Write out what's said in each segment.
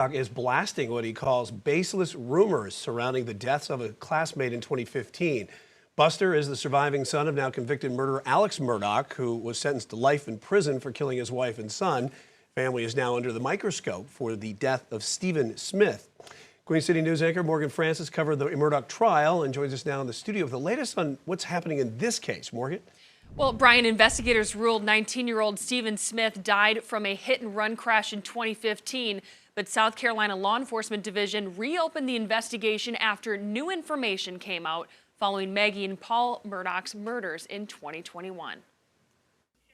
Is blasting what he calls baseless rumors surrounding the deaths of a classmate in 2015. Buster is the surviving son of now convicted murderer Alex Murdaugh, who was sentenced to life in prison for killing his wife and son. Family is now under the microscope for the death of Stephen Smith. Queen City News anchor Morgan Francis covered the Murdaugh trial and joins us now in the studio with the latest on what's happening in this case. Morgan? Well, Brian, investigators ruled 19-year-old Stephen Smith died from a hit-and-run crash in 2015, but South Carolina Law Enforcement Division reopened the investigation after new information came out following Maggie and Paul Murdaugh's murders in 2021.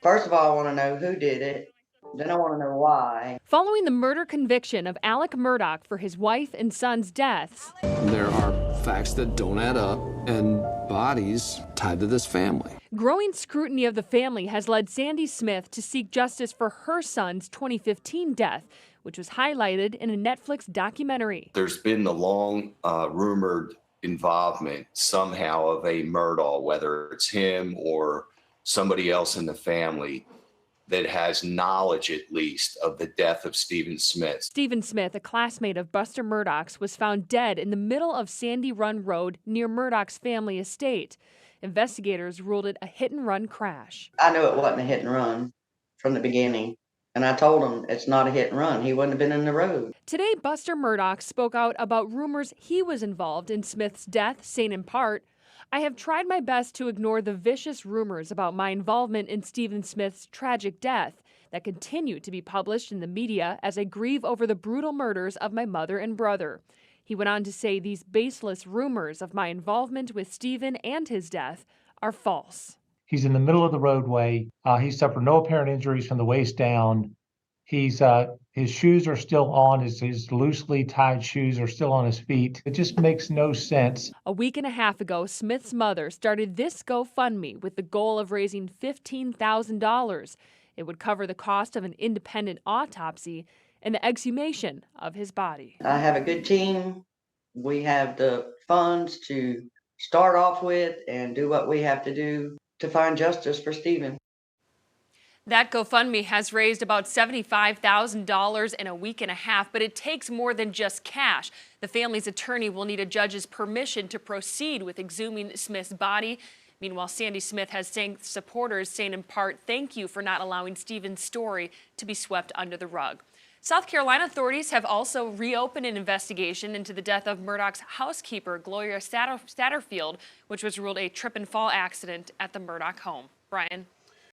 First of all, I want to know who did it. Then I want to know why. Following the murder conviction of Alec Murdaugh for his wife and son's deaths, there are facts that don't add up and bodies tied to this family. Growing scrutiny of the family has led Sandy Smith to seek justice for her son's 2015 death, which was highlighted in a Netflix documentary. There's been the long rumored involvement somehow of a Murdaugh, whether it's him or somebody else in the family that has knowledge, at least, of the death of Stephen Smith. Stephen Smith, a classmate of Buster Murdaugh's, was found dead in the middle of Sandy Run Road near Murdaugh's family estate. Investigators ruled it a hit-and-run crash. I knew it wasn't a hit and run from the beginning, and I told him it's not a hit and run. He wouldn't have been in the road. Today, Buster Murdaugh spoke out about rumors he was involved in Smith's death, saying in part, "I have tried my best to ignore the vicious rumors about my involvement in Stephen Smith's tragic death that continue to be published in the media as I grieve over the brutal murders of my mother and brother." He went on to say these baseless rumors of my involvement with Stephen and his death are false. He's in the middle of the roadway. He suffered no apparent injuries from the waist down. His shoes are still on. His loosely tied shoes are still on his feet. It just makes no sense. A week and a half ago, Smith's mother started this GoFundMe with the goal of raising $15,000. It would cover the cost of an independent autopsy and the exhumation of his body. I have a good team. We have the funds to start off with and do what we have to do to find justice for Stephen. That GoFundMe has raised about $75,000 in a week and a half, but it takes more than just cash. The family's attorney will need a judge's permission to proceed with exhuming Smith's body. Meanwhile, Sandy Smith has thanked supporters, saying in part, "Thank you for not allowing Stephen's story to be swept under the rug." South Carolina authorities have also reopened an investigation into the death of Murdaugh's housekeeper, Gloria Satterfield, which was ruled a trip and fall accident at the Murdaugh home. Brian?